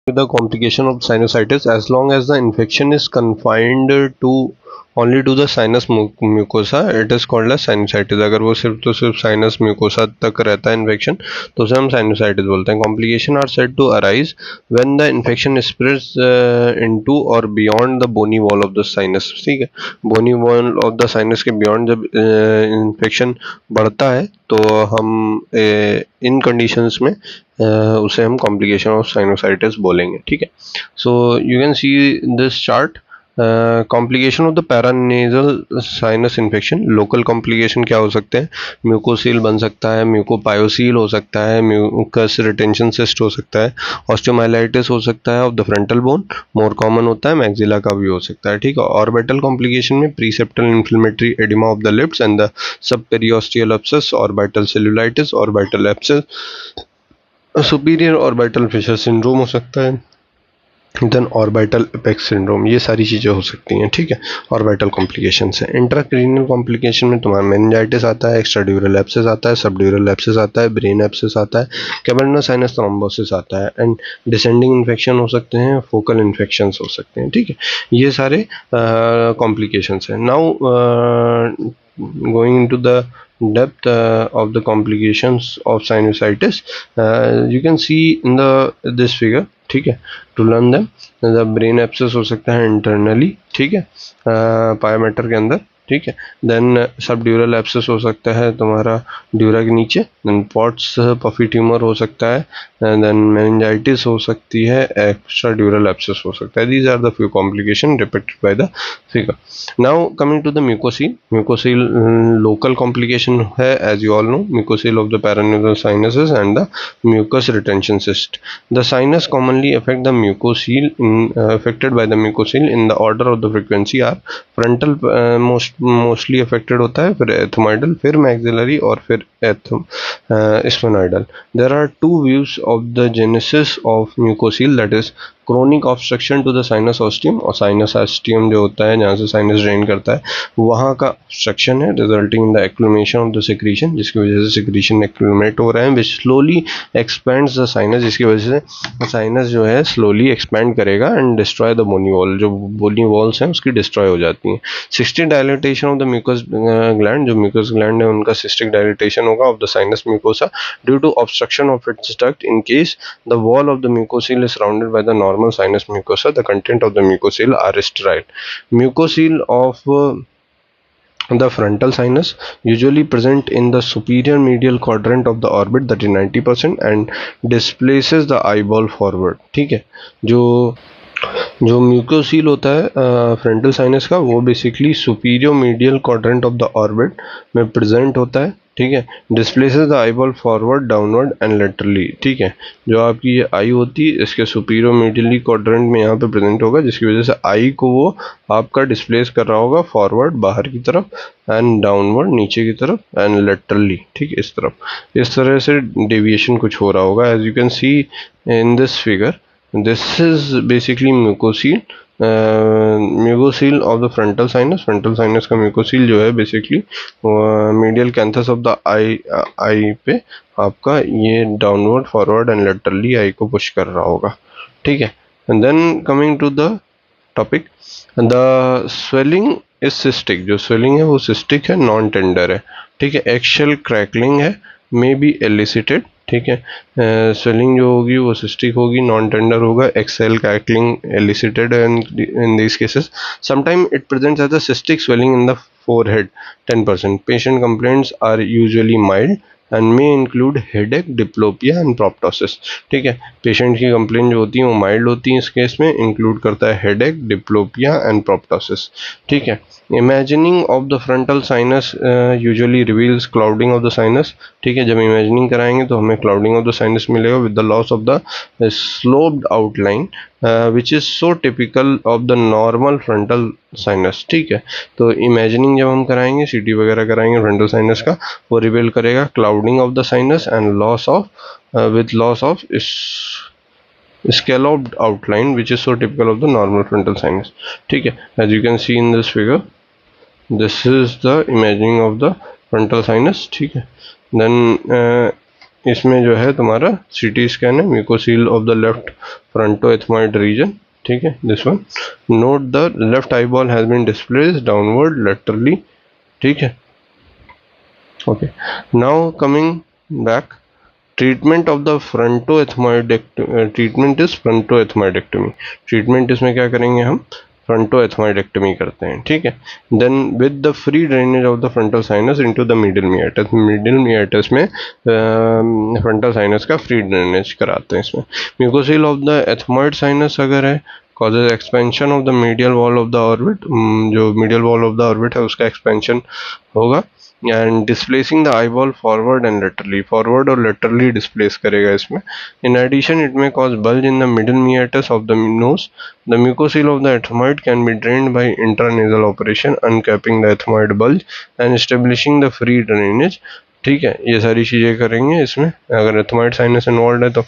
The complication of sinusitis, as long as the infection is confined to only to the sinus mucosa, it is called as sinusitis. अगर वो सिर्फ तो सिर्फ sinus mucosa तक रहता है इन्फेक्शन तो उसे हम साइनसाइटिस बोलते हैं. Complication are said to arise when the infection spreads into or beyond the bony wall of the sinus. ठीक है, bony wall of the sinus के बियॉन्ड जब इन्फेक्शन बढ़ता है तो हम इन कंडीशंस में उसे हम कॉम्प्लिकेशन ऑफ साइनोसाइटिस बोलेंगे. ठीक है, so you can see this chart. Complication of the paranasal sinus infection. Local complication क्या हो सकते हैं? म्यूकोसील बन सकता है, म्यूकोपायोसील हो सकता है, म्यूकस रिटेंशन सिस्ट हो सकता है, ऑस्टियोमाइलाइटिस हो सकता है of the frontal bone, more common होता है मैक्सिला का भी हो सकता है. ठीक है, ऑर्बिटल कॉम्प्लिकेशन में preseptal inflammatory oedema of the lips and the sub periosteal abscess, orbital cellulitis, orbital abscess, superior orbital fissure syndrome हो सकता है, देन ऑर्बिटल एपेक्स सिंड्रोम. ये सारी चीज़ें हो सकती हैं. ठीक है, ऑर्बिटल कॉम्प्लिकेशन से. इंट्राक्रेनियल कॉम्प्लिकेशन में तुम्हारा मेनिंजाइटिस आता है, एक्स्ट्राड्यूरल एब्सेस आता है, सबड्यूरल एब्सेस आता है, ब्रेन एब्सेस आता है, कैवर्नस साइनस थ्रोम्बोसिस आता है, एंड डिसेंडिंग इन्फेक्शन हो सकते हैं, फोकल इन्फेक्शंस हो सकते हैं. ठीक है, ये सारे कॉम्प्लिकेशंस हैं. Now going into the depth of the complications of sinusitis, you can see in this figure. ठीक है, to learn them. The brain abscess हो सकता है इंटरनली. ठीक है, पायोमेटर के अंदर. ठीक है, देन सबड्यूरल एब्सेस हो सकता है तुम्हारा ड्यूरा के नीचे, देन पॉट्स पफी ट्यूमर हो सकता है, देन मेनिंजाइटिस हो सकती है, एक्स्ट्रा ड्यूरल एब्सेस हो सकता है. These are the few complication depicted by the figure. Now coming to the mucocele. Mucocele local complication है, as you all know. Mucocele of the paranasal sinuses and the mucus retention cyst. The sinus commonly affect the mucocele affected by the mucocele in the order of the frequency are frontal mostly affected होता है, फिर ethmoidal, फिर maxillary और फिर sphenoidal. There are two views of the genesis of mucocele, that is chronic obstruction to the sinus ostium, और sinus ostium जो होता है जहाँ से sinus drain करता है वहाँ का obstruction है, resulting in the accumulation of the secretion, जिसकी वजह से secretion accumulate हो रहा है, which slowly expands the sinus, जिसकी वजह से sinus जो है slowly expand करेगा and destroy the bony wall. जो bony walls हैं उसकी destroy हो जाती हैं. Cystic dilatation of the mucous gland, जो mucous gland है उनका cystic dilatation होगा of the sinus mucosa due to obstruction of its duct. In case the wall of the mucocele is surrounded by the normal sinus mucosa, the content of the mucocele are sterile. Mucocele of the frontal sinus usually present in the superior medial quadrant of the orbit, that is 90%, and displaces the eyeball forward. ठीक है, जो म्यूकोसील होता है frontal sinus का वो basically superior medial quadrant of the orbit में present होता है. ठीक है, displaces the eyeball forward, downward and laterally. ठीक है, जो आपकी ये आई होती है इसके सुपीरियर मीडियली क्वाड्रेंट में यहाँ पे प्रेजेंट होगा, जिसकी वजह से आई को वो आपका डिस्प्लेस कर रहा होगा फॉरवर्ड बाहर की तरफ, एंड डाउनवर्ड नीचे की तरफ, एंड लेटरली. ठीक है, इस तरफ. इस तरह से डेविएशन कुछ हो रहा होगा, as you can see in this figure. This is basically mucocele. Mucocele of the frontal sinus. Frontal sinus का mucocele जो है basically medial canthus of the eye पे आपका ये downward, forward and laterally eye को push कर रहा होगा. ठीक है, and then coming to the topic, the swelling is cystic. जो swelling है वो cystic है, non tender है. ठीक है, eggshell crackling है, may be elicited. ठीक है, स्वेलिंग जो होगी वो सिस्टिक होगी, नॉन टेंडर होगा, eggshell crackling elicited in this cases. Sometime it presents as a cystic swelling in the forehead 10%. Patient complaints are usually mild and may include headache, diplopia and proptosis. ठीक है, patient की complain जो होती है वो mild होती है, इस केस में इंक्लूड करता है हेडेक, डिप्लोपिया एंड प्रोप्टोसिस. ठीक है, imagining of the frontal sinus usually reveals clouding of the sinus. ठीक है, जब इमेजिनिंग कराएंगे तो हमें क्लाउडिंग ऑफ द साइनस मिलेगा with the loss of the sloped outline, which is so typical of the normal frontal sinus. ठीक है, तो इमेजिनिंग जब हम कराएंगे, सीटी वगैरह कराएंगे फ्रंटल साइनस का, वो रिवील करेगा clouding of the sinus and loss of scalloped outline, which is so typical of the normal frontal sinus. ठीक है, as you can see in this figure, this is the imagining of the frontal sinus. ठीक है, then इसमें जो है तुम्हारा CT scan है, mucocele of the left frontoethmoid region, ठीक है, this one. Note the left eyeball has been displaced downward laterally, ठीक है, okay. Now coming back, treatment of the frontoethmoidectomy, treatment is frontoethmoidectomy, treatment इसमें क्या करेंगे हम, frontoethmoidectomy करते हैं, ठीक है। Then with the free drainage of the frontal sinus into the middle meatus, middle meatus में फ्रंटल साइनस का फ्री ड्रेनेज कराते हैं इसमें। म्यूकोसील ऑफ द एथमॉइड साइनस अगर है, causes expansion of the medial wall of the orbit, जो medial wall of the orbit है उसका expansion होगा, and displacing the eyeball forward and laterally, forward और लेटरली डिस्प्लेस करेगा इसमें। In addition it may cause bulge in the middle meatus of the nose. The mucocele of the ethmoid can be drained by intranasal operation, uncapping the ethmoid bulge and establishing the free drainage, ठीक है। ये सारी चीज़ें करेंगे इसमें, अगर ethmoid sinus involve है तो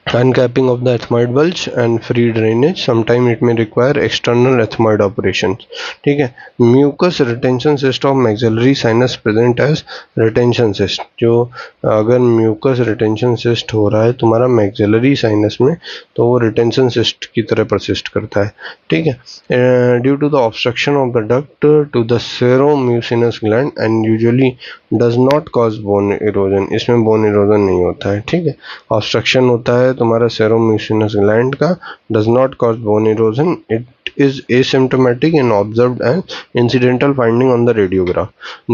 uncapping of the ethmoid bulge and free drainage, sometime it may require external ethmoid operations, ठीक है। mucus retention cyst of maxillary sinus present as retention cyst, जो अगर mucus retention cyst हो रहा है तुम्हारा maxillary sinus में तो वो retention cyst की तरह persist करता है, ठीक है। due to the obstruction of the duct to the seromucinous gland and usually does not cause bone erosion, इसमें bone erosion नहीं होता है, ठीक है। obstruction होता है तुम्हारा सेरोम्यूसिनस ग्लैंड का, does not cause bone erosion, it is asymptomatic and observed and incidental finding on the radiograph.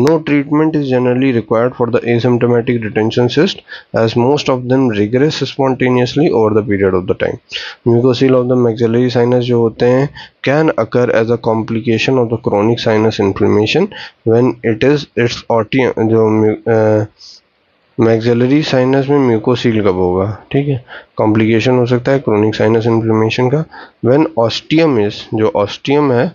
No treatment is generally required for the asymptomatic retention cyst as most of them regress spontaneously over the period of the time. Mucocele of the maxillary sinus जो होते हैं can occur as a complication of the chronic sinus inflammation when it is its जो maxillary sinus में म्यूकोसील कब होगा, ठीक है, complication हो सकता है क्रोनिक साइनस इन्फ्लेमेशन का, व्हेन ऑस्टियम इज, जो ऑस्टियम है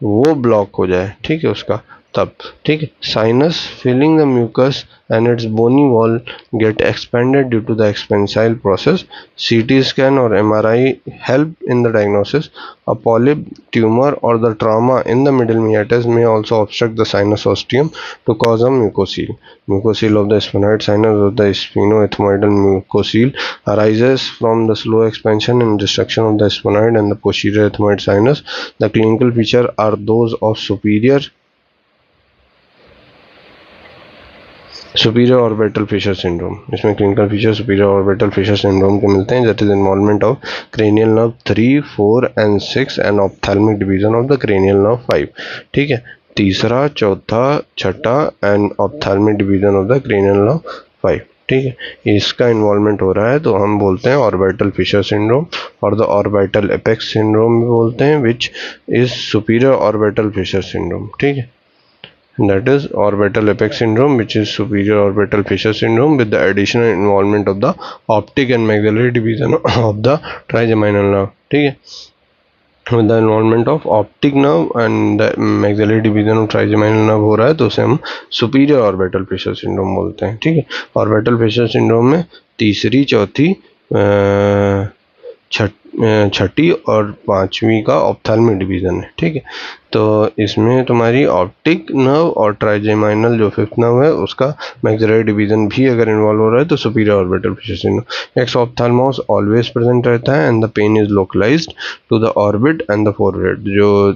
वो ब्लॉक हो जाए, ठीक है, उसका तब, ठीक है। Sinus filling the mucus and its bony wall get expanded due to the expansile process. CT scan or MRI help in the diagnosis. A polyp, tumor or the trauma in the middle meatus may also obstruct the sinus ostium to cause a mucocele. Mucocele of the sphenoid sinus of the sphenoethmoidal mucocele arises from the slow expansion and destruction of the sphenoid and the posterior ethmoid sinus. The clinical features are those of superior orbital fissure syndrome, इसमें clinical feature superior orbital fissure syndrome के मिलते हैं, that is involvement of cranial nerve 3, 4 and 6 and ophthalmic division of the cranial nerve 5, ठीक है, तीसरा, चौथा, छठा and ophthalmic division of the cranial nerve 5, ठीक है, इसका इन्वॉल्वमेंट हो रहा है तो हम बोलते हैं ऑर्बिटल फिशर सिंड्रोम, और द ऑर्बिटल एपेक्स सिंड्रोम भी बोलते हैं, which is superior orbital fissure syndrome, ठीक है। That is orbital apex syndrome, which is superior orbital fissure syndrome with the additional involvement of the optic and maxillary division of the trigeminal nerve, ठीक है, with the involvement of optic nerve and the maxillary division of trigeminal nerve हो रहा है तो उसे हम superior orbital fissure syndrome बोलते हैं, ठीक है। orbital fissure syndrome में तीसरी, चौथी, छठी और पांचवी का ऑप्थेल्मिक डिवीजन है, ठीक है। तो इसमें तुम्हारी ऑप्टिक नर्व और ट्राइजेमाइनल जो फिफ्थ नर्व है उसका मैक्सिलरी डिवीजन भी अगर इन्वॉल्व हो रहा है तो superior orbital fissure syndrome. Exophthalmos always present रहता है and the pain is localised to the orbit and the forehead, जो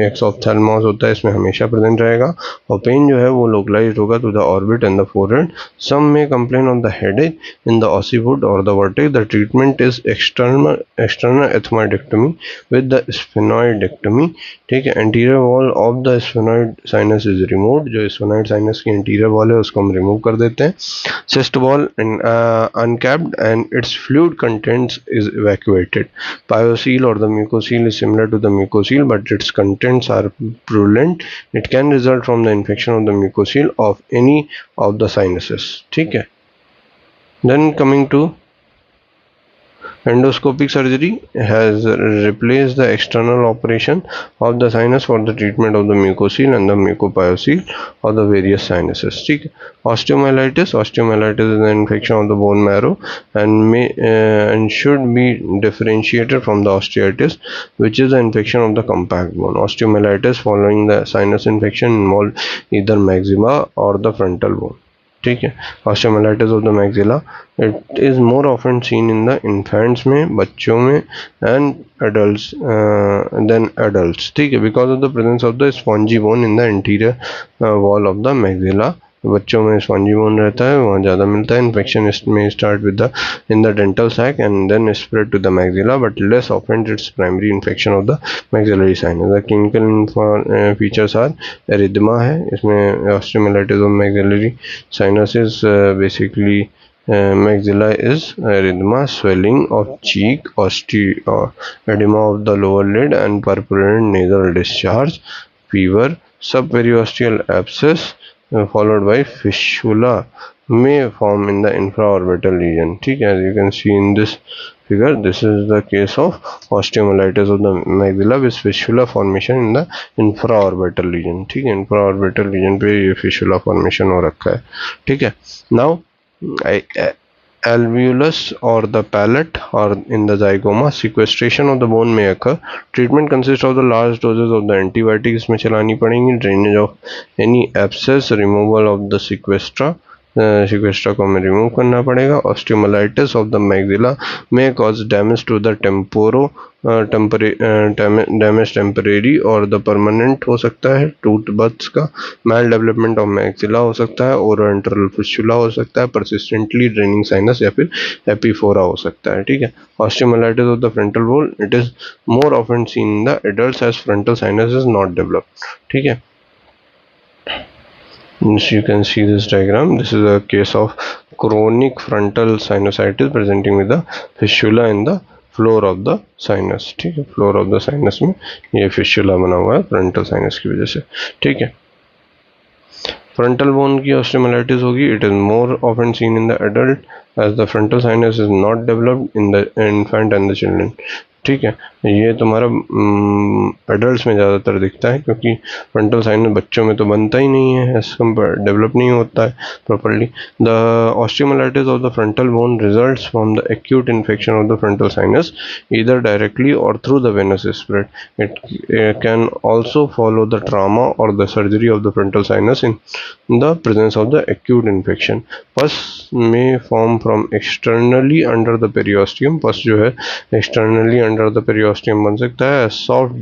एक्स ऑप्थेल्मोस होता है इसमें हमेशा प्रेजेंट रहेगा और पेन जो है वो लोकलाइज्ड होगा to the orbit and the forehead. Some may complain of the headache in the occiput or the vertex. The treatment is external ethmoidectomy with the sphenoidectomy, ठीक है। anterior wall of the sphenoid sinus is removed, जो sphenoid sinus की anterior wall है उसको हम remove कर देते हैं। cyst wall uncapped and its fluid contents is evacuated. Pyocele or the mucocele is similar to the mucocele but its contents are purulent. It can result from the infection of the mucocele of any of the sinuses, ठीक है। Then coming to endoscopic surgery has replaced the external operation of the sinus for the treatment of the mucocele and the mucopyocele of the various sinuses, ठीक है। osteomyelitis is an infection of the bone marrow and may and should be differentiated from the osteitis, which is the infection of the compact bone. Osteomyelitis following the sinus infection involve either maxilla or the frontal bone, ठीक है। Osteomyelitis of the maxilla, it is more often seen in the infants में, बच्चों में, and adults then adults, ठीक है, because of the presence of the spongy bone in the interior wall of the maxilla. बच्चों में spongy bone रहता है, वहाँ ज़्यादा मिलता है। इन्फेक्शन में start with the in the dental sac and then spread to the maxilla, but less often its primary infection of the maxillary sinus. The clinical features are erythema है इसमें, osteomyelitis of maxillary sinus is basically maxilla is erythema, swelling of cheek, edema of the lower lid and purulent nasal discharge, fever, subperiosteal abscess followed by fistula may form in the infraorbital region, ठीक है। as you can see in this figure, this is the case of osteomyelitis of the maxilla with fistula formation in the infraorbital region, ठीक है। infraorbital region पे ये fistula formation हो रखा है, ठीक है। now alveolus or the palate or in the zygoma, sequestration of the bone may occur. Treatment consists of the large doses of the antibiotics इसमें चलानी पड़ेंगी, drainage of any abscess, removal of the sequestra, sequestra को हमें remove करना पड़ेगा। Osteomyelitis of the maxilla में cause damage to the damage temporary और the permanent हो सकता है, टूथ बर्ड्स का, मैल डेवलपमेंट ऑफ मैक्सिला हो सकता है, ओरोएंटरल फिस्टुला हो सकता है, परसिस्टेंटली ड्रेनिंग साइनस या फिर एपीफोरा हो सकता है, ठीक है। Osteomyelitis of the frontal bone, it is more often seen in the adults as frontal sinus is not developed, ठीक है। So you can see this diagram. This is a case of chronic frontal sinusitis presenting with the fistula in the floor of the sinus, ठीक है। Floor of the sinus में ये fistula बना हुआ है frontal sinus की वजह से, ठीक है। फ्रंटल बोन की ऑस्टियोमाइलाइटिस होगी, it is more often seen in the adult age the frontal sinus is not developed in the infant and the children, ठीक है। ये तुम्हारा एडल्ट्स में ज़्यादातर दिखता है क्योंकि फ्रंटल साइनस बच्चों में तो बनता ही नहीं है, एज कम्पेयर डेवलप नहीं होता है properly. The osteomyelitis of the frontal bone results from the acute infection of the frontal sinus either directly or through the venous spread. It can also follow the trauma or the surgery of the frontal sinus in the presence of the acute infection. Pus may form from externally under the periosteum, pus जो है externally under the periosteum बन सकता है, soft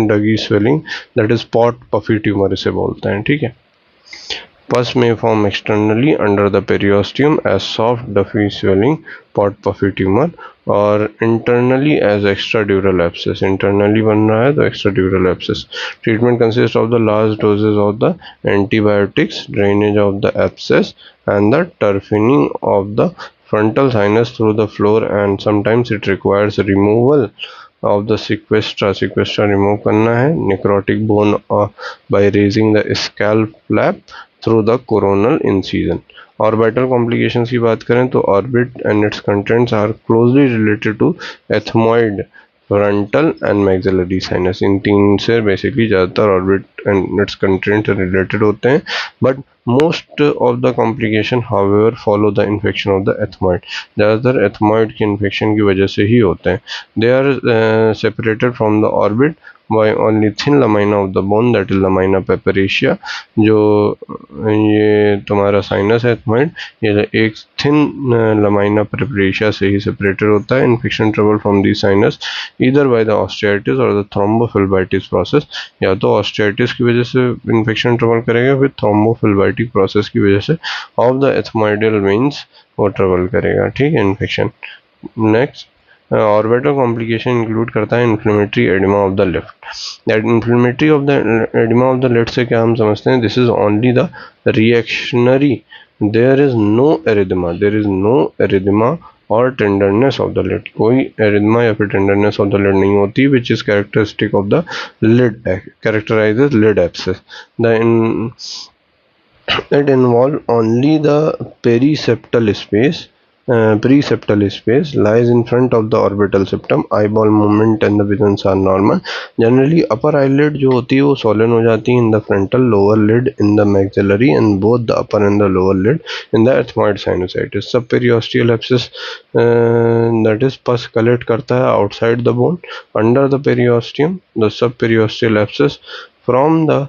doughy swelling that is Pott puffy tumour इसे बोलते हैं, ठीक है। Pus may form externally under the periosteum as soft doughy swelling Pott puffy tumour, or internally as extra dural abscess, internally बन रहा है तो extra dural abscess. Treatment consist of the large doses of the antibiotics, drainage of the abscess and the trephining of the frontal sinus through the floor, and sometimes it requires removal of the sequestra, sequestra remove करना है, necrotic bone by raising the scalp flap through the coronal incision। Orbital complications की बात करें तो orbit and its contents are closely related to ethmoid, frontal and maxillary sinus, इन तीन से basically ज़्यादातर orbit and its content related होते हैं, but most of the complication however follow the infection of the ethmoid, ज़्यादातर ethmoid के infection की वजह से ही होते हैं। They are separated from the orbit by only thin lamina of the bone, that is lamina papyracea। जो ये तुम्हारा साइनस है एथमॉइड, ये एक थिन lamina papyracea से ही सेपरेटेड होता है। Infection travel from the sinus either by the osteitis or the थ्रोम्बोफिल्बाइटिस process, या तो ऑस्टियाइटिस की वजह से इन्फेक्शन ट्रेवल करेगा, फिर थ्रोम्बोफिल्बाइटिक प्रोसेस की वजह से ऑफ द एथमॉइडल वेन्स वो ट्रेवल करेगा, ठीक है, infection. Next orbital complication include करता है inflammatory oedema of the left. That inflammatory of the edema of the left से क्या हम समझते हैं, this is only the reactionary, there is no erythema, there is no erythema और tenderness of the lid, कोई erythema या फिर tenderness of the lid नहीं होती, which is characteristic of the lid, characterizes lid abscess. The it involve only the periseptal space, preseptal space lies in front of the orbital septum, eyeball movement and the visions are normal। generally upper eyelid जो होती है वो swollen हो जाती है in the frontal, lower lid in the maxillary and both the upper and the lower lid in the ethmoid sinusitis। subperiosteal abscess that is pus collect करता है outside the bone under the periosteum, the subperiosteal abscess from the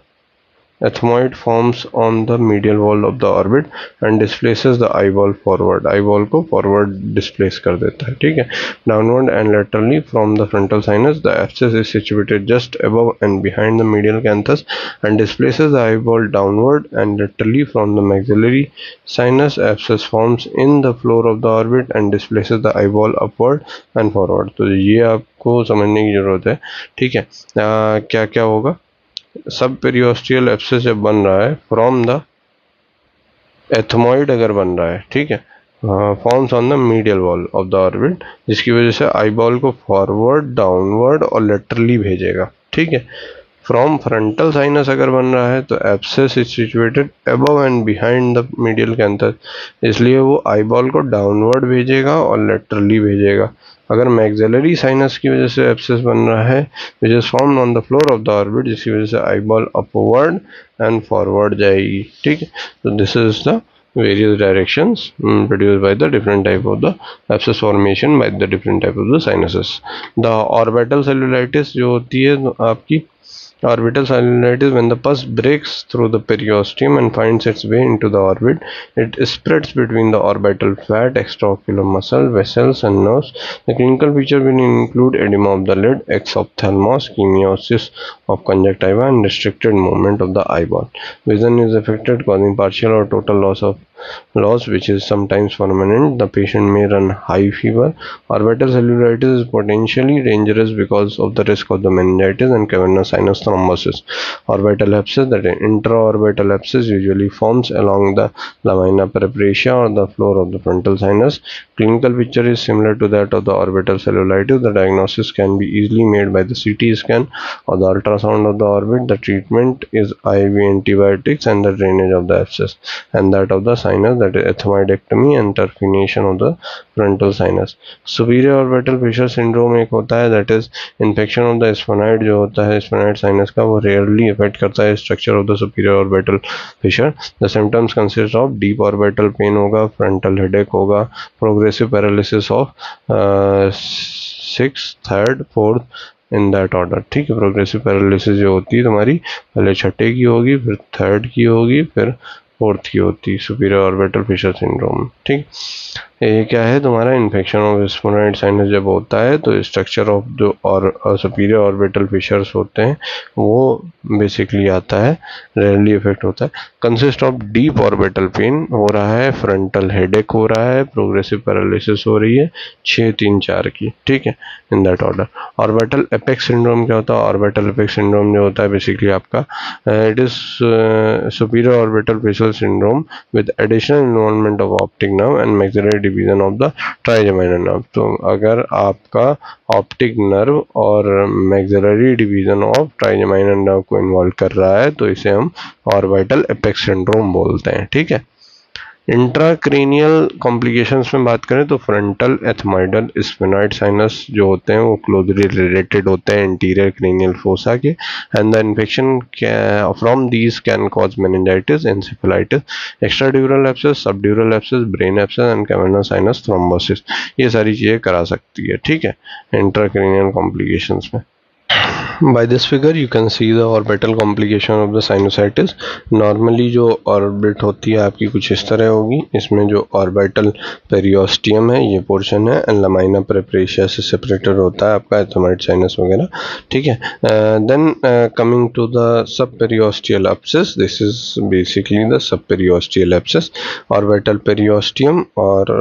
ethmoid forms on the medial wall of the orbit and displaces the eyeball forward. eyeball को forward displace कर देता है, ठीक है. Downward and laterally from the frontal sinus, the abscess is situated just above and behind the medial canthus and displaces the eyeball downward and laterally from the maxillary sinus. Abscess forms in the floor of the orbit and displaces the eyeball upward and forward. तो ये आपको समझने की जरूरत है, ठीक है. क्या क्या होगा. सब पेरियोस्टियल एब्सेस जब बन रहा है फ्रॉम द एथमॉइड अगर बन रहा है, ठीक है, forms on the medial wall of the orbit, जिसकी वजह से आईबॉल को फॉरवर्ड, डाउनवर्ड और लेटरली भेजेगा, ठीक है. फ्रॉम फ्रंटल साइनस अगर बन रहा है तो abscess is situated above and behind the medial canthus, इसलिए वो आईबॉल को डाउनवर्ड भेजेगा और लेटरली भेजेगा. अगर मैक्सिलरी साइनस की वजह से एब्सेस बन रहा है which is formed on the floor of the orbit, जिसकी वजह से आईबॉल अपवर्ड एंड फॉरवर्ड जाएगी, ठीक है. तो this is the various directions produced by the different type of the abscess formation by the different type of the sinuses. The orbital cellulitis जो होती है आपकी orbital cellulitis, when the pus breaks through the periosteum and finds its way into the orbit, it spreads between the orbital fat, extraocular muscle, vessels and nerves. The clinical feature will include edema of the lid, exophthalmos, chemiosis of conjunctiva and restricted movement of the eyeball. Vision is affected, causing partial or total loss which is sometimes permanent. The patient may run high fever. Orbital cellulitis is potentially dangerous because of the risk of the meningitis and cavernous sinus thrombosis. Orbital abscess, that is intraorbital abscess, usually forms along the lamina praepatia or the floor of the frontal sinus. Clinical picture is similar to that of the orbital cellulitis. The diagnosis can be easily made by the CT scan or the ultrasound of the orbit. The treatment is IV antibiotics and the drainage of the abscess, and that of the sinus, that is ethmoidectomy and terfination of the frontal sinus. Superior orbital fissure syndrome एक होता है, that is infection of the sphenoid जो होता है sphenoid sinus का, वो rarely affect करता है structure of the superior orbital fissure. The symptoms consist of deep orbital pain होगा, frontal headache होगा, progressive paralysis of 6th, 3rd, 4th in that order, ठीक है. प्रोग्रेसिव पैरालिसिस जो होती है तुम्हारी पहले छठे की होगी, फिर थर्ड की होगी, फिर फोर्थ की होती है सुपीरियर ऑर्बिटल फिशर सिंड्रोम, ठीक. ये क्या है तुम्हारा इन्फेक्शन ऑफ स्फोनाइड साइनस जब होता है तो स्ट्रक्चर ऑफ जो और सुपीरियर ऑर्बिटल फिशर्स होते हैं वो बेसिकली आता है, रेयरली इफेक्ट होता है. Consist of deep orbital pain हो रहा है, फ्रंटल हेडेक हो रहा है, प्रोग्रेसिव पैरालिसिस हो रही है 6, 3, 4 की, ठीक है, in that order. Orbital apex syndrome क्या होता है. ऑर्बिटल एपेक्स सिंड्रोम जो होता है बेसिकली आपका it is superior orbital fissure syndrome with additional involvement of optic nerve and maxillary division of the trigeminal nerve. तो अगर आपका ऑप्टिक नर्व और maxillary division of trigeminal nerve को इन्वॉल्व कर रहा है तो इसे हम ऑर्बिटल एपेक्स सिंड्रोम बोलते हैं, ठीक है. इंट्राक्रेनियल कॉम्प्लिकेशंस में बात करें तो फ्रंटल एथमॉइडल स्फेनॉइड साइनस जो होते हैं वो क्लोजली रिलेटेड होते हैं इंटीरियर क्रेनियल फोसा के, and the infection from these can cause meningitis, encephalitis, extradural abscess, subdural abscess, brain abscess and cavernous sinus thrombosis. ये सारी चीज़ें करा सकती है, ठीक है, इंट्राक्रेनियल कॉम्प्लिकेशंस में. By this figure you can see the orbital complication of the sinusitis. Normally जो ऑर्बिट होती है आपकी कुछ इस तरह होगी. इसमें जो ऑर्बिटल पेरियोस्टियम है ये पोर्शन है, एंड लमाइना प्रेपरेशिया से सेपरेटेड होता है आपका एथमॉइड साइनस वगैरह, ठीक है. Then coming to the sub periosteal abscess, this is basically the sub periosteal abscess. Orbital periosteum और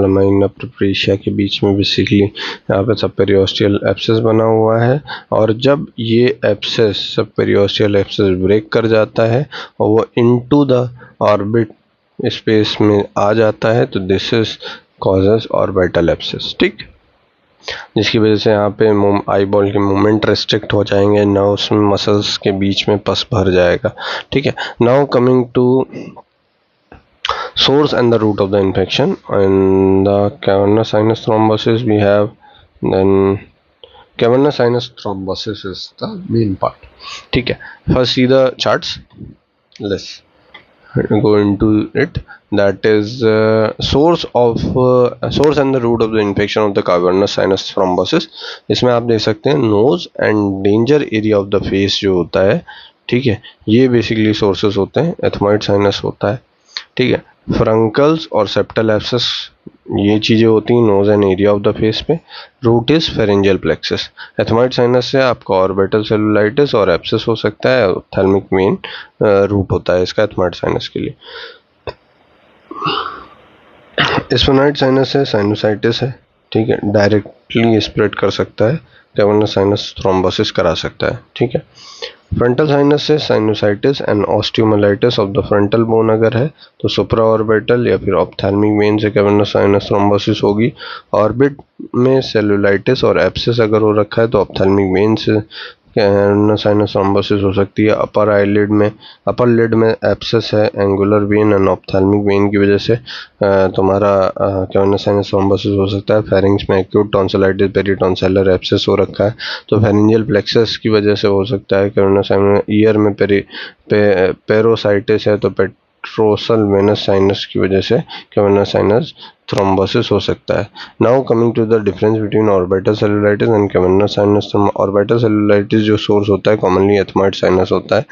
लमाइना प्रेपरेशिया के बीच में बेसिकली यहाँ पे सब पेरियोस्टियल एब्सेस बना हुआ है, और जब ये एब्सेस सब पेरियोस्टियल एब्सेस ब्रेक कर जाता है और वो इनटू द ऑर्बिट स्पेस में आ जाता है तो this is causes orbital abscess, ठीक, जिसकी वजह से यहाँ पे आई बॉल के मूवमेंट रेस्ट्रिक्ट हो जाएंगे, नर्व्स में मसल्स के बीच में पस भर जाएगा, ठीक है. Now coming to source and the root of the infection. In the cavernous sinus thrombosis we have, then cavernous sinus thrombosis is the main part, ठीक है. First see the charts, let's go into it. That is source and the root of the infection of the cavernous sinus thrombosis. इसमें आप देख सकते हैं nose and danger area of the face जो होता है ठीक है, ये बेसिकली सोर्सेस होते हैं, एथमॉइड साइनस होता है, ठीक है। फ्रंकल्स और सेप्टल एब्सेस ये चीज़ें होती हैं nose and area of the face पे। Route is pharyngeal plexus. Ethmoid sinus से आपका ऑर्बिटल सेलुलाइटिस और एब्सेस हो सकता है, ऑप्थेल्मिक वेन रूट होता है इसका एथमॉइड साइनस के लिए। स्फेनॉइड साइनस है, साइनोसाइटिस है, ठीक है, डायरेक्टली स्प्रेड कर सकता है, कैवर्नस साइनस थ्रोम्बोसिस करा सकता है, ठीक है। फ्रंटल साइनस से sinusitis and osteomyelitis of the frontal bone अगर है तो सुप्रा ऑर्बिटल या फिर ऑप्थेल्मिक वेन से कैवर्नस साइनस थ्रोम्बोसिस होगी। ऑर्बिट में सेलुलाइटिस और एब्सेस अगर हो रखा है तो ऑप्थेल्मिक वेन से कैवर्नस साइनस थ्रोम्बोसिस हो सकती है। अपर आईलिड में, अपर लिड में एब्सेस है, angular when and ophthalmic when की वजह से तुम्हारा कैवर्नस साइनस थ्रोम्बोसिस हो सकता है। फेरिंग्स में एक्यूट टॉन्सिलाइटिस पेरिटॉन्सिलर एब्सेस हो रखा है तो फेरिंजियल प्लेक्सस की वजह से हो सकता है। कैवर्नस साइनस ईयर में पेरोसाइटिस है तो पेट्रोसल वेनस साइनस की वजह से कैवर्नस साइनस थ्रोम्बोसिस हो सकता है। Now coming to the difference between orbital cellulitis and cavernous sinus. Orbital cellulitis जो सोर्स होता है कॉमनली एथमॉइड साइनस होता है,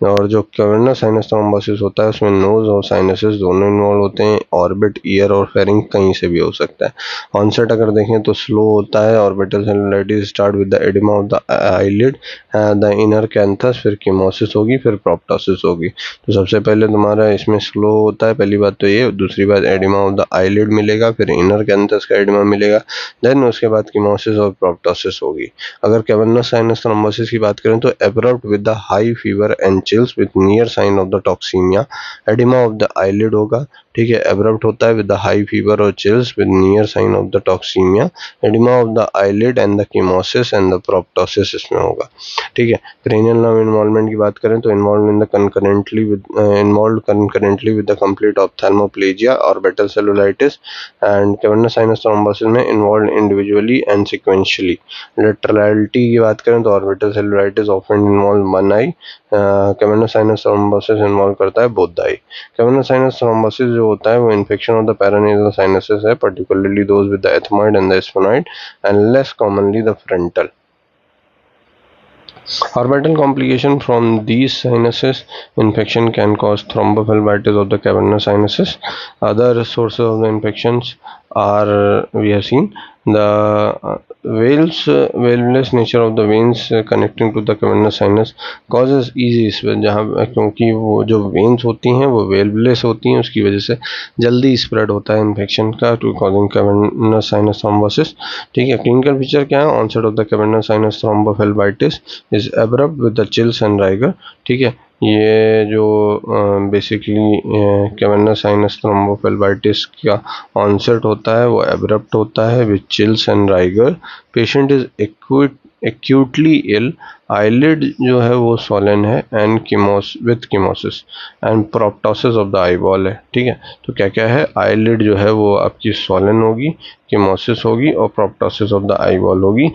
और जो कैवर्नस साइनस थ्रोम्बोसिस होता है उसमें नोज और साइनसेस दोनों इन्वॉल्व होते हैं। ऑर्बिट, ईयर और फेरिंग कहीं से भी हो सकता है। ऑनसेट अगर देखें तो स्लो होता है। Orbital cellulitis start with the edema of the eyelid, the inner canthus, फिर कीमोसिस होगी, फिर प्रोप्टोसिस होगी। तो सबसे पहले तुम्हारा इसमें स्लो होता है, पहली बात तो ये। दूसरी बात एडिमा ऑफ द आईलिड मिलेगा, फिर इनर कैंथस का एडिमा मिलेगा, देन उसके बाद कीमोसिस और प्रोप्टोसिस होगी। अगर कैवर्नस साइनस थ्रोम्बोसिस की बात करें तो abrupt with the high fever and chills with near sign of the toxaemia, oedema of the eyelid होगा, ठीक है। एब्रप्ट होता है विद द हाई फीवर और chills with near sign of the toxaemia, oedema of the eyelid and the chemosis and the proptosis इसमें होगा, ठीक है। क्रेनियल नर्व इन्वॉल्वमेंट की बात करें तो involve concurrently with the complete ophthalmoplegia, orbital cellulitis and cavernous sinus thrombosis में involve individually and sequentially. Laterality की बात करें तो orbital cellulitis often involve one eye, cavernous sinus thrombosis involve करता है both the eye. Cavernous sinus thrombosis जो होता है वो infection of the paranasal sinuses है, particularly those with the ethmoid and the sphenoid and less commonly the frontal. Orbital complication from these sinuses infection can cause thrombophlebitis of the cavernous sinuses. Other sources of the infections are, we have seen, the valveless nature of the veins connecting to the cavernous sinus causes easy spread, जहाँ क्योंकि वो जो veins होती हैं वो valveless होती हैं उसकी वजह से जल्दी स्प्रेड होता है इन्फेक्शन का, to causing cavernous sinus thrombosis, ठीक है। क्लिनिकल फीचर क्या है? Onset of the cavernous sinus thrombophlebitis is abrupt with the chills and rigor, ठीक है। ये जो बेसिकली कैवर्नस साइनस थ्रोम्बोफेल्बाइटिस का ऑनसेट होता है वो एब्रप्ट होता है with chills and rigor. Patient is acutely ill, eyelid जो है वो स्वॉलन है and chemosis and proptosis of the eyeball है, ठीक है। तो क्या क्या है? आईलिड जो है वो आपकी स्वॉलन होगी, कीमोसिस होगी और प्रोप्टोसिस ऑफ द आईबॉल होगी।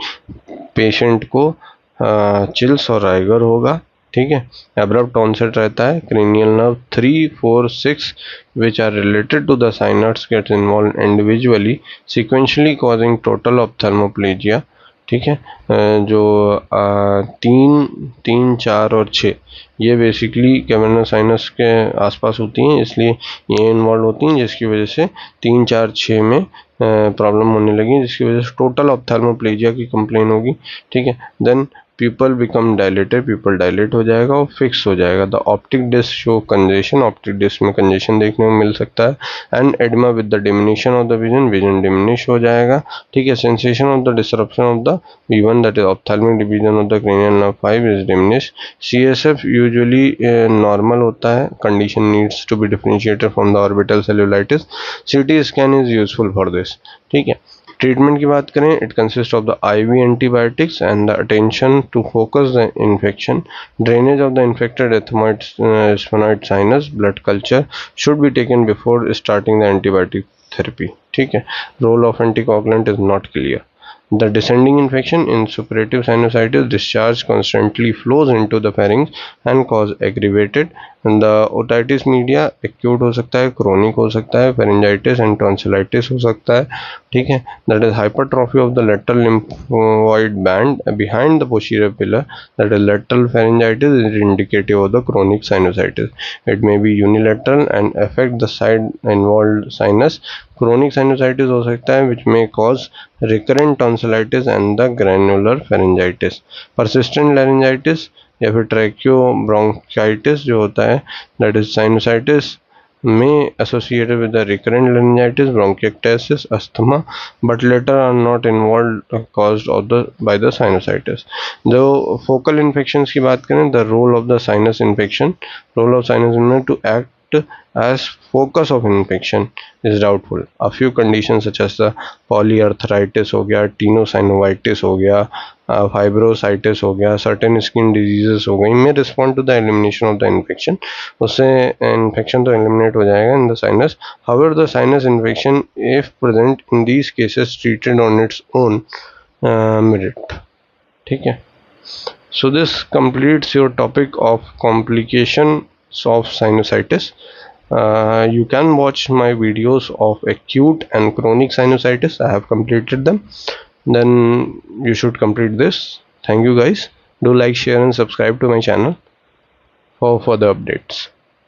पेशेंट को चिल्स और राइगर होगा, ठीक है। एब्रप्ट ऑनसेट रहता है। Cranial nerve 3, 4, 6 which are related to the synapse gets involved individually sequentially causing total ophthalmoplegia, ठीक है। जो 3, 4 और 6 ये बेसिकली कैवर्नस साइनस के आसपास होती हैं, इसलिए ये इन्वॉल्व होती हैं, जिसकी वजह से 3, 4, 6 में प्रॉब्लम होने लगी, जिसकी वजह से टोटल ऑप्थेल्मोप्लेजिया की कंप्लेन होगी, ठीक है। Then pupil become dilated, pupil dilate हो जाएगा और फिक्स हो जाएगा। The optic disc show congestion, optic disc में कंजेशन देखने को मिल सकता है। And edema with the diminution of the vision, vision diminish हो जाएगा, ठीक है। Sensation of the disruption of the V1 that is ophthalmic division of the cranial nerve 5 is diminish. CSF usually normal होता है, condition needs to be differentiated from the orbital cellulitis. CT scan is useful for this, ठीक है। Treatment की बात करें, it consist of the IV antibiotics and the attention to focus the infection, drainage of the infected ethmoid sphenoid sinus, blood culture should be taken before starting the antibiotic therapy, ठीक है। Role of anticoagulant is not clear. The descending infection in suppurative sinusitis discharge constantly flows into the pharynx and cause aggravated the otitis media acute हो सकता है, chronic हो सकता है, pharyngitis and tonsillitis हो सकता है, ठीक है। That is hypertrophy of the lateral lymphoid band behind the posterior pillar, that is lateral pharyngitis is indicative of the chronic sinusitis. It may be unilateral and affect the side involved sinus. Chronic sinusitis हो सकता है which may cause recurrent tonsillitis and the granular pharyngitis. Persistent laryngitis या फिर tracheobronchitis जो होता है, that is sinusitis में associated with the recurrent laryngitis, bronchiectasis, asthma, but later are not involve caused of the by the sinusitis. जो focal infections की बात करें, the role of the sinus infection, role of sinus infection to act as focus of infection is doubtful. A few conditions such as the polyarthritis हो गया, tenosynovitis हो गया, फाइब्रोसाइटिस हो गया, सर्टेन स्किन डिजीजेस हो गई, में respond to the elimination of the infection. उससे इन्फेक्शन तो एलिमिनेट हो जाएगा in the sinus. However the sinus infection if present in these cases treated on its own merit. ठीक है. So this completes your topic of complications of sinusitis. You can watch my videos of acute and chronic sinusitis. I have completed them. Then you should complete this. Thank you guys. Do like, share and subscribe to my channel for further updates.